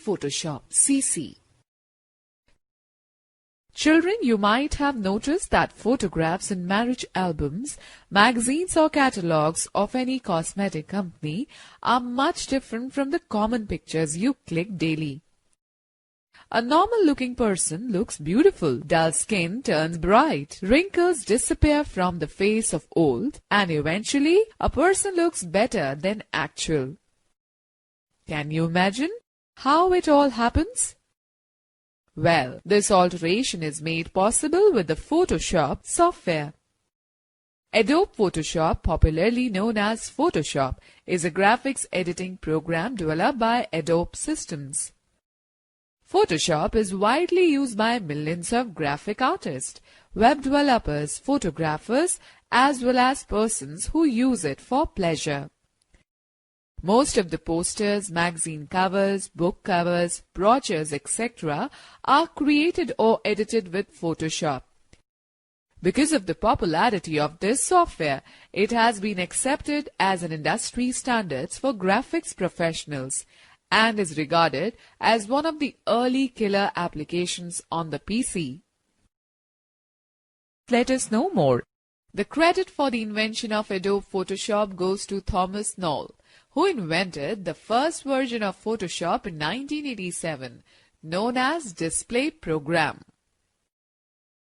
Photoshop CC. Children, you might have noticed that photographs in marriage albums, magazines or catalogs of any cosmetic company are much different from the common pictures you click daily. A normal-looking person looks beautiful, dull skin turns bright, wrinkles disappear from the face of old, and eventually a person looks better than actual. Can you imagine how it all happens? Well, this alteration is made possible with the Photoshop software. Adobe Photoshop, popularly known as Photoshop, is a graphics editing program developed by Adobe Systems. Photoshop is widely used by millions of graphic artists, web developers, photographers, as well as persons who use it for pleasure. Most of the posters, magazine covers, book covers, brochures, etc. are created or edited with Photoshop. Because of the popularity of this software, it has been accepted as an industry standard for graphics professionals and is regarded as one of the early killer applications on the PC. Let us know more. The credit for the invention of Adobe Photoshop goes to Thomas Knoll, who invented the first version of Photoshop in 1987, known as Display Program.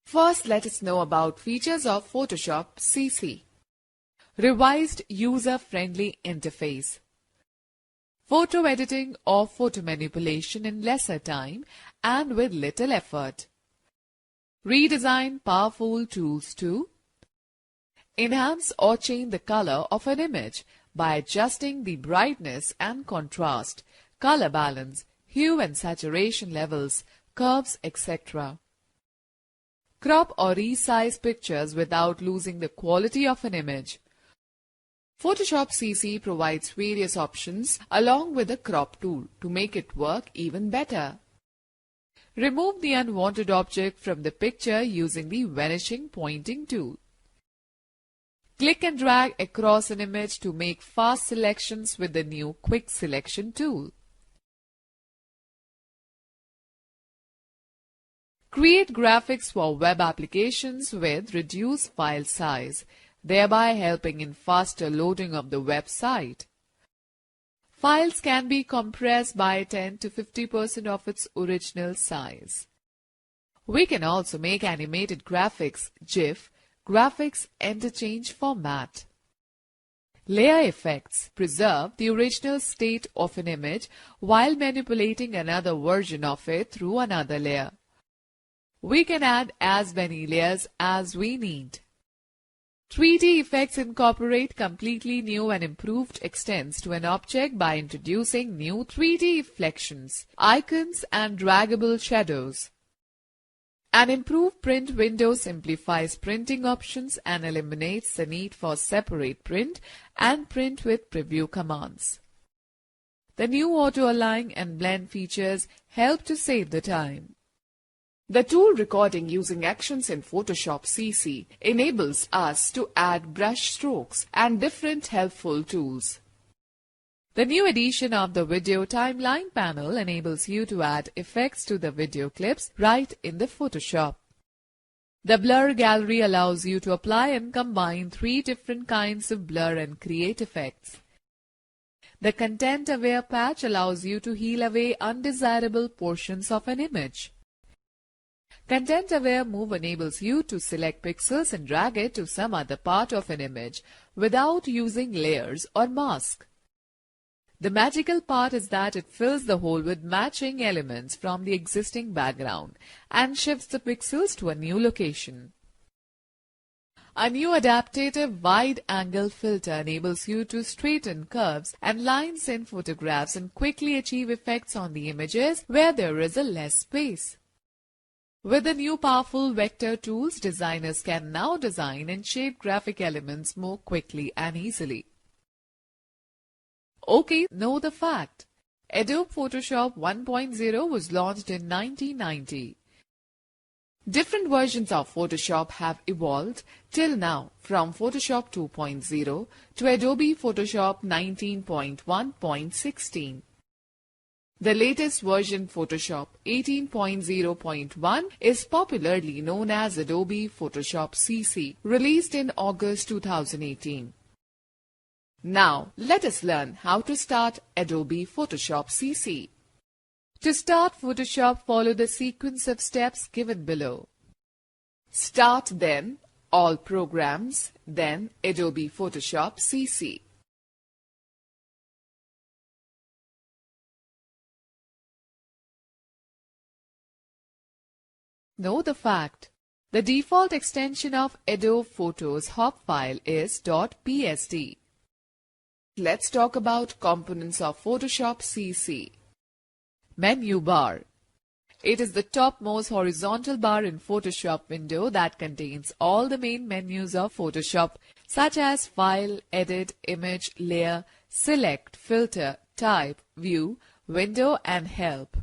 First, let us know about features of Photoshop CC. Revised user-friendly interface. Photo editing or photo manipulation in lesser time and with little effort. Redesign powerful tools to enhance or change the color of an image by adjusting the brightness and contrast, color balance, hue and saturation levels, curves, etc. Crop or resize pictures without losing the quality of an image. Photoshop CC provides various options along with the crop tool to make it work even better. Remove the unwanted object from the picture using the vanishing pointing tool. Click and drag across an image to make fast selections with the new Quick Selection tool. Create graphics for web applications with reduced file size, thereby helping in faster loading of the website. Files can be compressed by 10 to 50% of its original size. We can also make animated graphics, GIF, graphics interchange format. Layer effects preserve the original state of an image while manipulating another version of it through another layer. We can add as many layers as we need. 3D effects incorporate completely new and improved extents to an object by introducing new 3D reflections, icons and draggable shadows. An improved print window simplifies printing options and eliminates the need for separate print and print with preview commands. The new auto-align and blend features help to save the time. The tool recording using actions in Photoshop CC enables us to add brush strokes and different helpful tools. The new addition of the video timeline panel enables you to add effects to the video clips right in the Photoshop. The blur gallery allows you to apply and combine 3 different kinds of blur and create effects. The content-aware patch allows you to heal away undesirable portions of an image. Content-aware move enables you to select pixels and drag it to some other part of an image without using layers or mask. The magical part is that it fills the hole with matching elements from the existing background and shifts the pixels to a new location. A new adaptive wide-angle filter enables you to straighten curves and lines in photographs and quickly achieve effects on the images where there is a less space. With the new powerful vector tools, designers can now design and shape graphic elements more quickly and easily. Okay, know the fact. Adobe Photoshop 1.0 was launched in 1990. Different versions of Photoshop have evolved till now, from Photoshop 2.0 to Adobe Photoshop 19.1.16. The latest version Photoshop 18.0.1 is popularly known as Adobe Photoshop CC, released in August 2018. Now, let us learn how to start Adobe Photoshop CC. To start Photoshop, follow the sequence of steps given below. Start, then All Programs, then Adobe Photoshop CC. Know the fact: the default extension of Adobe Photos HOP file is .psd. Let's talk about components of Photoshop CC. Menu bar. It is the topmost horizontal bar in Photoshop window that contains all the main menus of Photoshop, such as File, Edit, Image, Layer, Select, Filter, Type, View, Window and Help.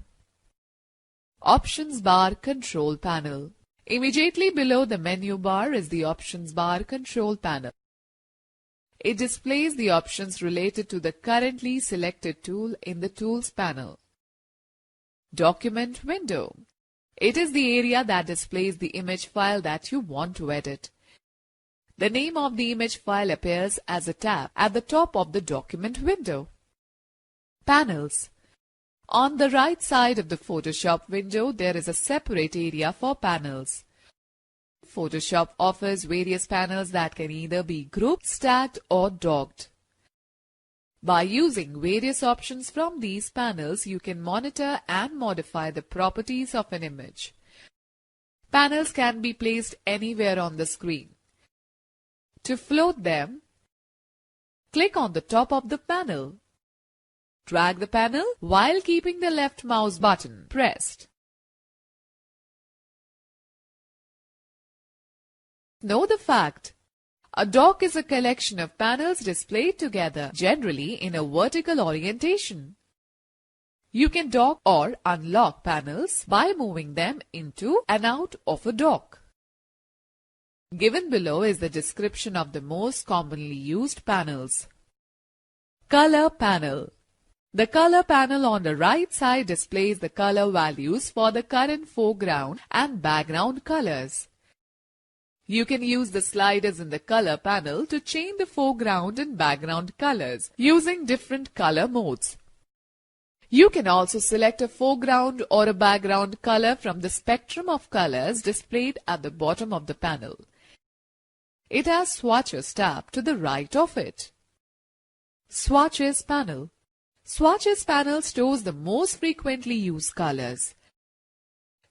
Options bar control panel. Immediately below the menu bar is the Options bar control panel. It displays the options related to the currently selected tool in the Tools panel. Document window. It is the area that displays the image file that you want to edit. The name of the image file appears as a tab at the top of the document window. Panels. On the right side of the Photoshop window, there is a separate area for panels. Photoshop offers various panels that can either be grouped, stacked, or docked. By using various options from these panels, you can monitor and modify the properties of an image. Panels can be placed anywhere on the screen. To float them, click on the top of the panel. Drag the panel while keeping the left mouse button pressed. Know the fact: a dock is a collection of panels displayed together, generally in a vertical orientation. You can dock or unlock panels by moving them into and out of a dock. Given below is the description of the most commonly used panels. Color panel. The color panel on the right side displays the color values for the current foreground and background colors. You can use the sliders in the color panel to change the foreground and background colors using different color modes. You can also select a foreground or a background color from the spectrum of colors displayed at the bottom of the panel. It has swatches tab to the right of it. Swatches panel. Swatches panel stores the most frequently used colors.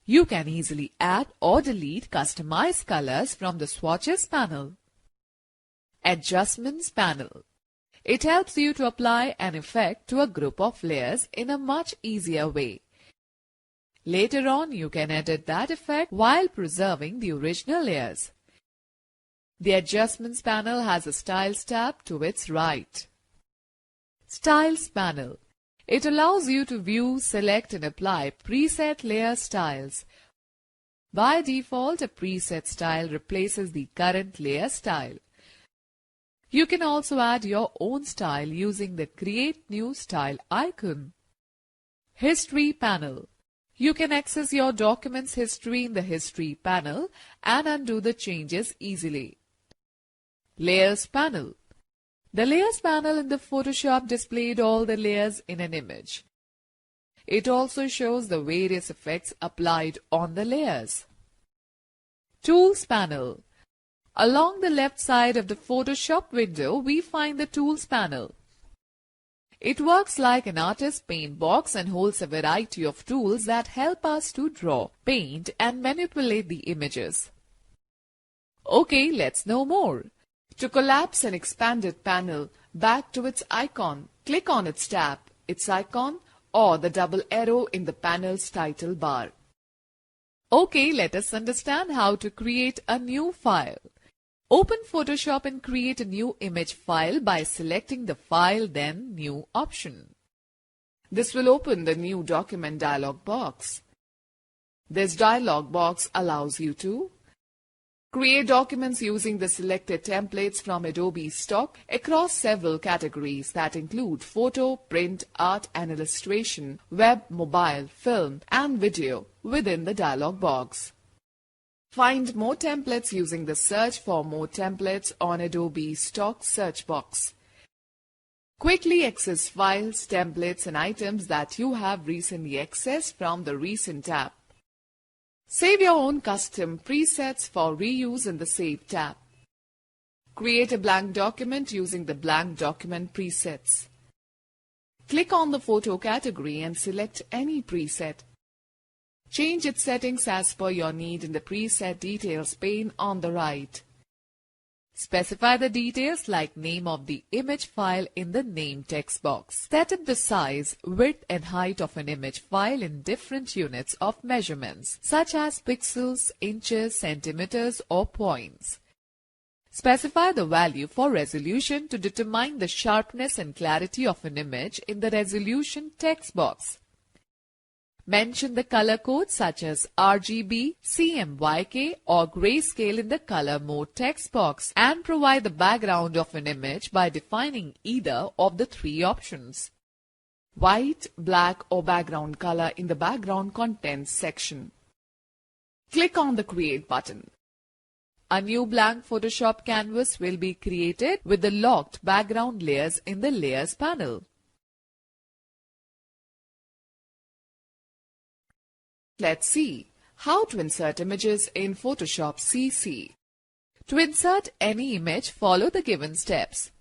You can easily add or delete customized colors from the Swatches panel. Adjustments panel. It helps you to apply an effect to a group of layers in a much easier way. Later on, you can edit that effect while preserving the original layers. The Adjustments panel has a Styles tab to its right. Styles panel. It allows you to view, select and apply preset layer styles. By default, a preset style replaces the current layer style. You can also add your own style using the Create New Style icon. History panel. You can access your document's history in the History panel and undo the changes easily. Layers panel. The Layers panel in the Photoshop displayed all the layers in an image. It also shows the various effects applied on the layers. Tools panel. Along the left side of the Photoshop window, we find the Tools panel. It works like an artist's paint box and holds a variety of tools that help us to draw, paint and manipulate the images. Okay, let's know more. To collapse an expanded panel back to its icon, click on its tab, its icon, or the double arrow in the panel's title bar. Okay, let us understand how to create a new file. Open Photoshop and create a new image file by selecting the File then New option. This will open the New Document dialog box. This dialog box allows you to Create documents using the selected templates from Adobe Stock across several categories that include photo, print, art and illustration, web, mobile, film, and video within the dialog box. Find more templates using the Search for More Templates on Adobe Stock search box. Quickly access files, templates, and items that you have recently accessed from the Recent tab. Save your own custom presets for reuse in the Save tab. Create a blank document using the Blank Document presets. Click on the Photo category and select any preset. Change its settings as per your need in the Preset Details pane on the right. Specify the details like name of the image file in the Name text box. Set up the size, width and height of an image file in different units of measurements, such as pixels, inches, centimeters or points. Specify the value for resolution to determine the sharpness and clarity of an image in the Resolution text box. Mention the color code such as RGB, CMYK or grayscale in the color mode text box and provide the background of an image by defining either of the three options: white, black or background color in the background contents section. Click on the Create button. A new blank Photoshop canvas will be created with the locked background layers in the Layers panel. Let's see how to insert images in Photoshop CC. To insert any image, follow the given steps.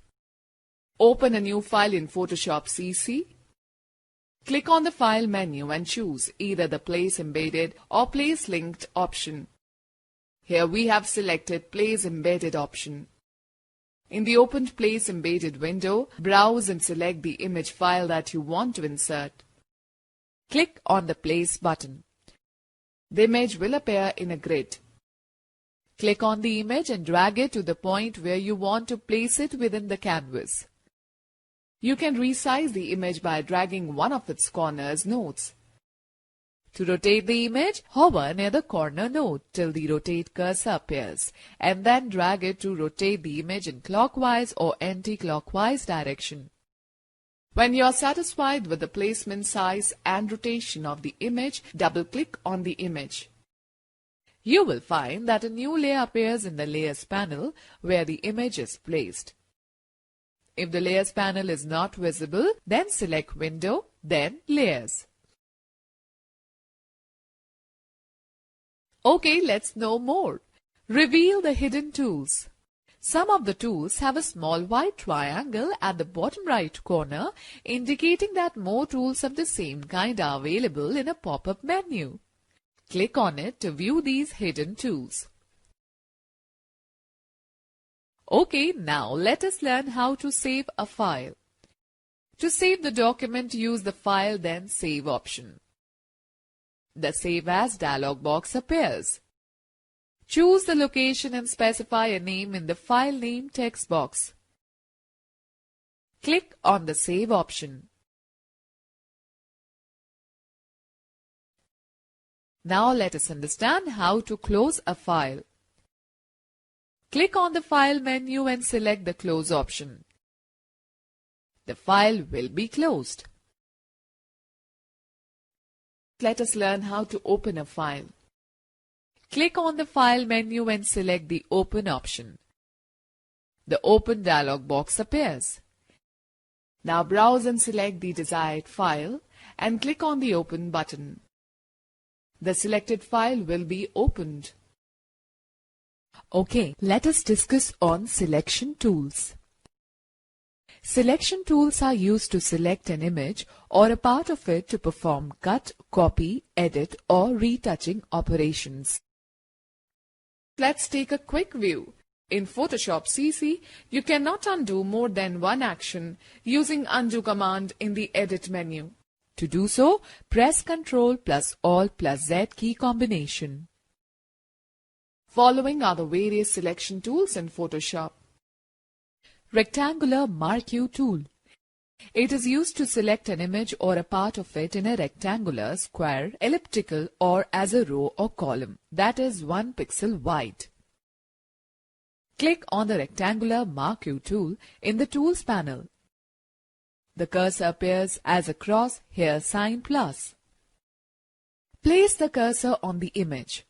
Open a new file in Photoshop CC. Click on the File menu and choose either the Place Embedded or Place Linked option. Here we have selected Place Embedded option. In the opened Place Embedded window, browse and select the image file that you want to insert. Click on the Place button. The image will appear in a grid. Click on the image and drag it to the point where you want to place it within the canvas. You can resize the image by dragging one of its corners nodes. To rotate the image, hover near the corner node till the rotate cursor appears and then drag it to rotate the image in clockwise or anti-clockwise direction. When you are satisfied with the placement, size and rotation of the image, double-click on the image. You will find that a new layer appears in the Layers panel where the image is placed. If the Layers panel is not visible, then select Window, then Layers. Okay, let's know more. Reveal the hidden tools. Some of the tools have a small white triangle at the bottom right corner, indicating that more tools of the same kind are available in a pop-up menu. Click on it to view these hidden tools. Okay, now let us learn how to save a file. To save the document, use the File then Save option. The Save As dialog box appears. Choose the location and specify a name in the File Name text box. Click on the Save option. Now let us understand how to close a file. Click on the File menu and select the Close option. The file will be closed. Let us learn how to open a file. Click on the File menu and select the Open option. The Open dialog box appears. Now browse and select the desired file and click on the Open button. The selected file will be opened. Okay, let us discuss on selection tools. Selection tools are used to select an image or a part of it to perform cut, copy, edit or retouching operations. Let's take a quick view. In Photoshop CC, you cannot undo more than one action using Undo command in the Edit menu. To do so, press Ctrl plus Alt plus Z key combination. Following are the various selection tools in Photoshop. Rectangular Marquee tool. It is used to select an image or a part of it in a rectangular, square, elliptical or as a row or column that is 1 pixel wide. Click on the rectangular Mark You tool in the Tools panel. The cursor appears as a cross hair sign plus. Place the cursor on the image.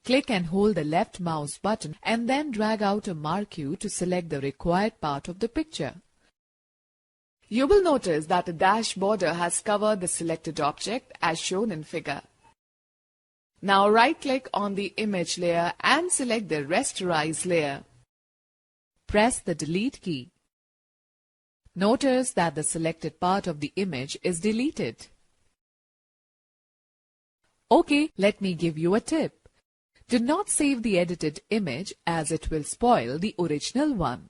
Click and hold the left mouse button and then drag out a Mark You to select the required part of the picture. You will notice that a dash border has covered the selected object as shown in figure. Now right-click on the image layer and select the Rasterize layer. Press the Delete key. Notice that the selected part of the image is deleted. Okay, let me give you a tip. Do not save the edited image as it will spoil the original one.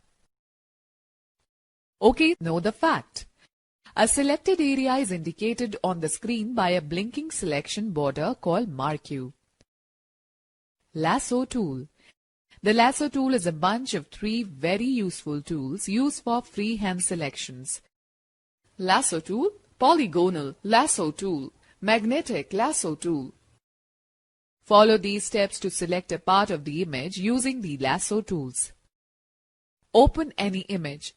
Okay, know the fact. A selected area is indicated on the screen by a blinking selection border called Mark You. Lasso tool. The lasso tool is a bunch of 3 very useful tools used for freehand selections. Lasso tool, polygonal lasso tool, magnetic lasso tool. Follow these steps to select a part of the image using the lasso tools. Open any image.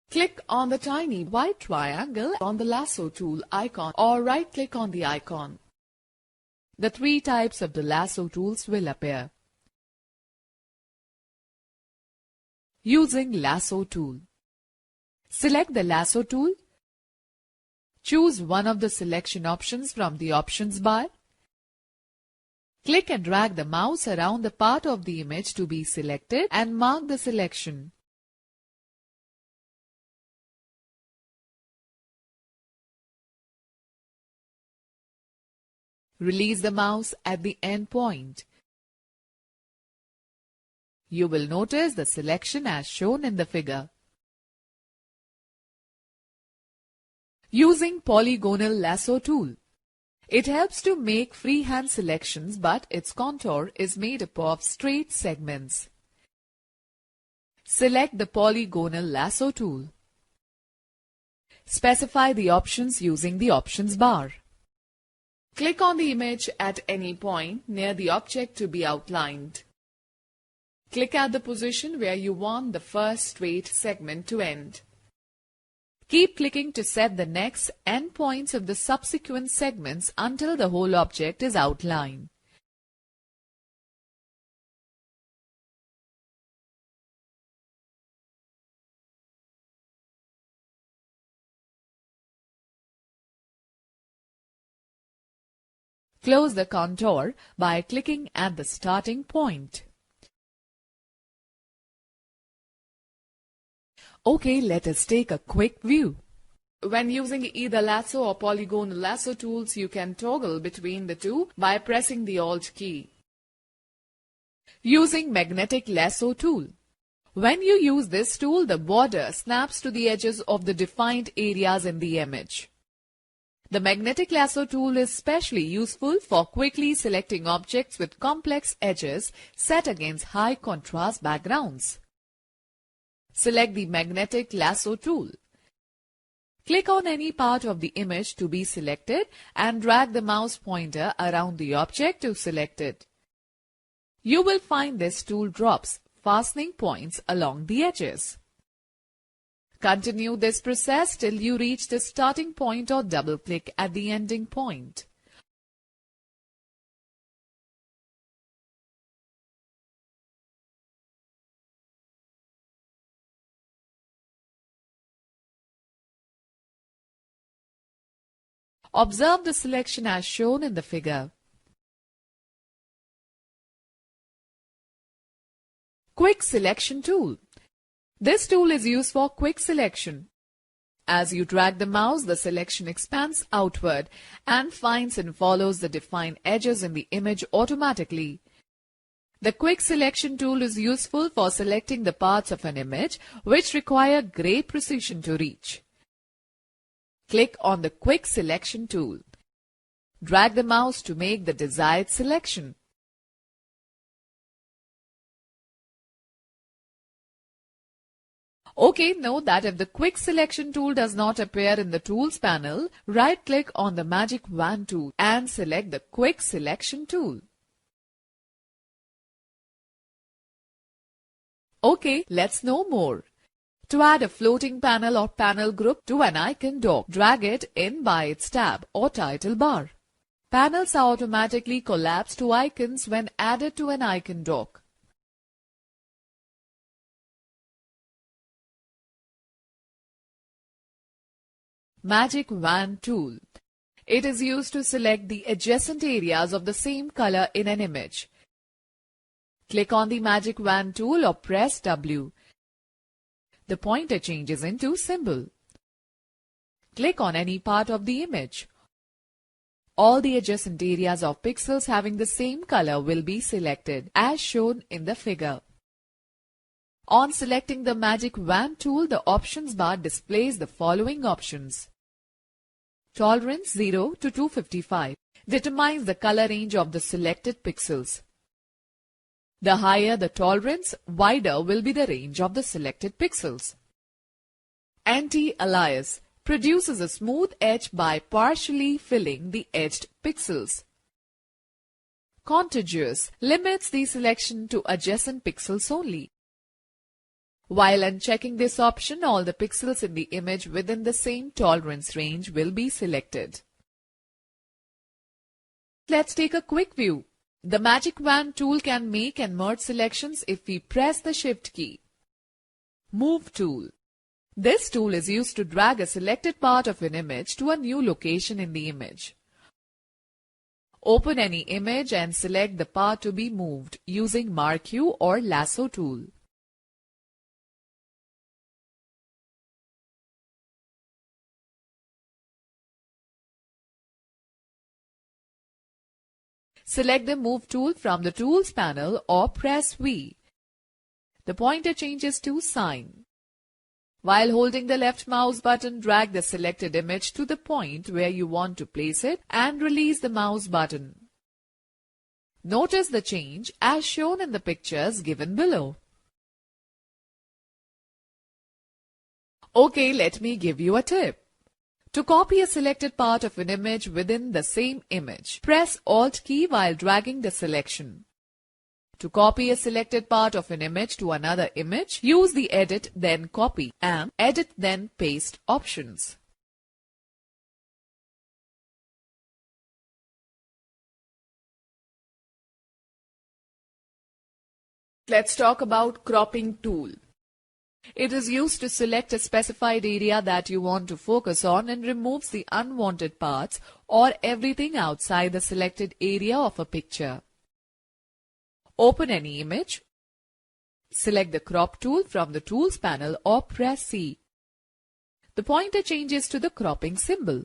Click on the tiny white triangle on the lasso tool icon or right-click on the icon. The 3 types of the lasso tools will appear. Using lasso tool. Select the lasso tool. Choose one of the selection options from the options bar. Click and drag the mouse around the part of the image to be selected and mark the selection. Release the mouse at the end point. You will notice the selection as shown in the figure. Using polygonal lasso tool. It helps to make freehand selections, but its contour is made up of straight segments. Select the polygonal lasso tool. Specify the options using the options bar. Click on the image at any point near the object to be outlined. Click at the position where you want the first straight segment to end. Keep clicking to set the next end points of the subsequent segments until the whole object is outlined. Close the contour by clicking at the starting point. Okay, let us take a quick view. When using either lasso or polygonal lasso tools, you can toggle between the two by pressing the Alt key. Using magnetic lasso tool. When you use this tool, the border snaps to the edges of the defined areas in the image. The magnetic lasso tool is especially useful for quickly selecting objects with complex edges set against high contrast backgrounds. Select the magnetic lasso tool. Click on any part of the image to be selected and drag the mouse pointer around the object to select it. You will find this tool drops fastening points along the edges. Continue this process till you reach the starting point or double-click at the ending point. Observe the selection as shown in the figure. Quick Selection tool. This tool is used for quick selection. As you drag the mouse, the selection expands outward and finds and follows the defined edges in the image automatically. The Quick Selection tool is useful for selecting the parts of an image which require great precision to reach. Click on the Quick Selection tool. Drag the mouse to make the desired selection. Okay, note that if the Quick Selection tool does not appear in the Tools panel, right-click on the Magic Wand tool and select the Quick Selection tool. Okay, let's know more. To add a floating panel or panel group to an icon dock, drag it in by its tab or title bar. Panels are automatically collapsed to icons when added to an icon dock. Magic Wand tool. It is used to select the adjacent areas of the same color in an image. Click on the Magic Wand tool or press W. The pointer changes into symbol. Click on any part of the image. All the adjacent areas of pixels having the same color will be selected, as shown in the figure. On selecting the Magic Wand tool, the options bar displays the following options. Tolerance 0 to 255 determines the color range of the selected pixels. The higher the tolerance, wider will be the range of the selected pixels. Anti-alias produces a smooth edge by partially filling the edged pixels. Contiguous limits the selection to adjacent pixels only. While unchecking this option, all the pixels in the image within the same tolerance range will be selected. Let's take a quick view. The Magic Wand tool can make and merge selections if we press the Shift key. Move tool. This tool is used to drag a selected part of an image to a new location in the image. Open any image and select the part to be moved using Mark U or Lasso tool. Select the Move tool from the Tools panel or press V. The pointer changes to sign. While holding the left mouse button, drag the selected image to the point where you want to place it and release the mouse button. Notice the change as shown in the pictures given below. Okay, let me give you a tip. To copy a selected part of an image within the same image, press Alt key while dragging the selection. To copy a selected part of an image to another image, use the Edit then Copy and Edit then Paste options. Let's talk about Cropping tool. It is used to select a specified area that you want to focus on and removes the unwanted parts or everything outside the selected area of a picture. Open any image. Select the Crop tool from the Tools panel or press C. The pointer changes to the cropping symbol.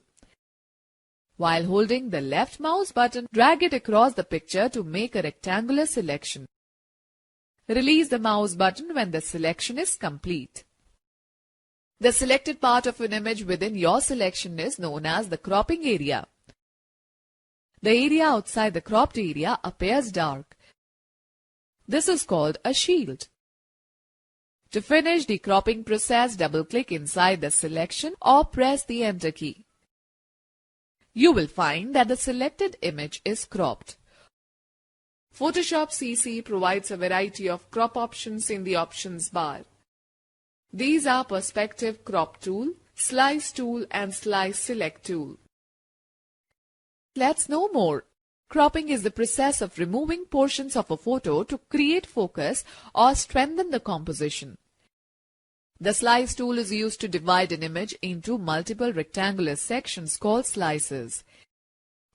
While holding the left mouse button, drag it across the picture to make a rectangular selection. Release the mouse button when the selection is complete. The selected part of an image within your selection is known as the cropping area. The area outside the cropped area appears dark. This is called a shield. To finish the cropping process, double-click inside the selection or press the Enter key. You will find that the selected image is cropped. Photoshop CC provides a variety of crop options in the options bar. These are Perspective Crop tool, Slice tool and Slice Select tool. Let's know more. Cropping is the process of removing portions of a photo to create focus or strengthen the composition. The Slice tool is used to divide an image into multiple rectangular sections called slices.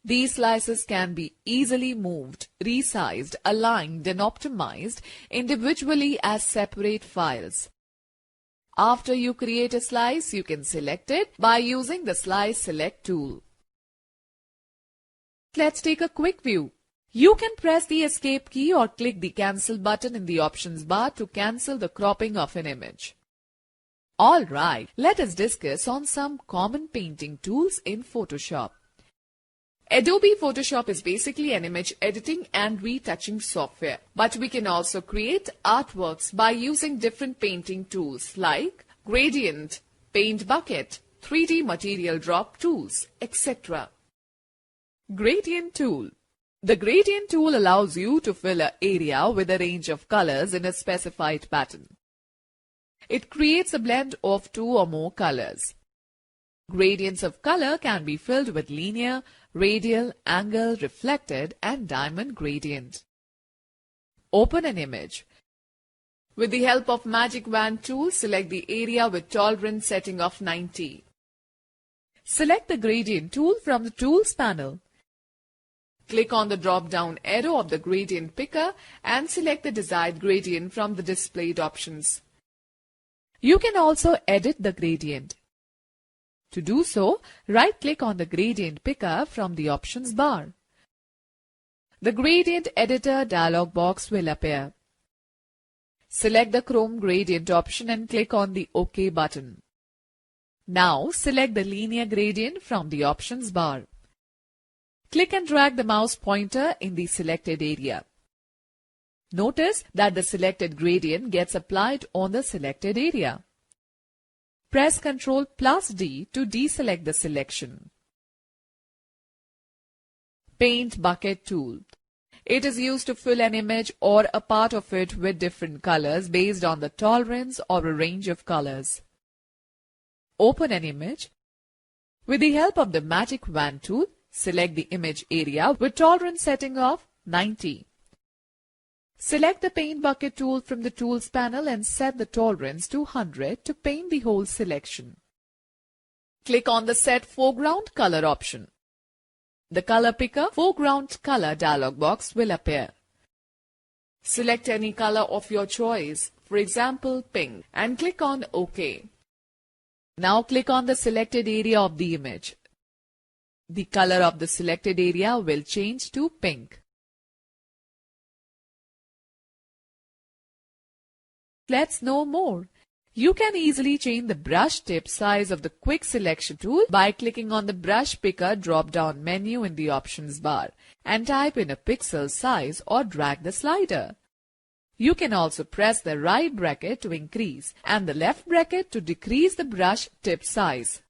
These slices can be easily moved, resized, aligned and optimized individually as separate files. After you create a slice, you can select it by using the Slice Select tool. Let's take a quick view. You can press the Escape key or click the Cancel button in the options bar to cancel the cropping of an image. Alright, let us discuss on some common painting tools in Photoshop. Adobe Photoshop is basically an image editing and retouching software, but we can also create artworks by using different painting tools like Gradient, Paint Bucket, 3D Material Drop tools, etc. Gradient tool. The gradient tool allows you to fill an area with a range of colors in a specified pattern. It creates a blend of two or more colors. Gradients of color can be filled with linear, radial, angle, reflected, and diamond gradient. Open an image. With the help of Magic Wand tool, select the area with tolerance setting of 90. Select the Gradient tool from the Tools panel. Click on the drop-down arrow of the Gradient Picker and select the desired gradient from the displayed options. You can also edit the gradient. To do so, right-click on the Gradient Picker from the Options bar. The Gradient Editor dialog box will appear. Select the Chrome Gradient option and click on the OK button. Now select the Linear Gradient from the Options bar. Click and drag the mouse pointer in the selected area. Notice that the selected gradient gets applied on the selected area. Press Ctrl+D to deselect the selection. Paint Bucket tool. It is used to fill an image or a part of it with different colors based on the tolerance or a range of colors. Open an image. With the help of the Magic Wand tool, select the image area with tolerance setting of 90. Select the Paint Bucket tool from the Tools panel and set the tolerance to 100 to paint the whole selection. Click on the Set Foreground Color option. The Color Picker Foreground Color dialog box will appear. Select any color of your choice, for example pink, and click on OK. Now click on the selected area of the image. The color of the selected area will change to pink. Let's know more. You can easily change the brush tip size of the Quick Selection tool by clicking on the Brush Picker drop-down menu in the Options bar and type in a pixel size or drag the slider. You can also press the right bracket to increase and the left bracket to decrease the brush tip size.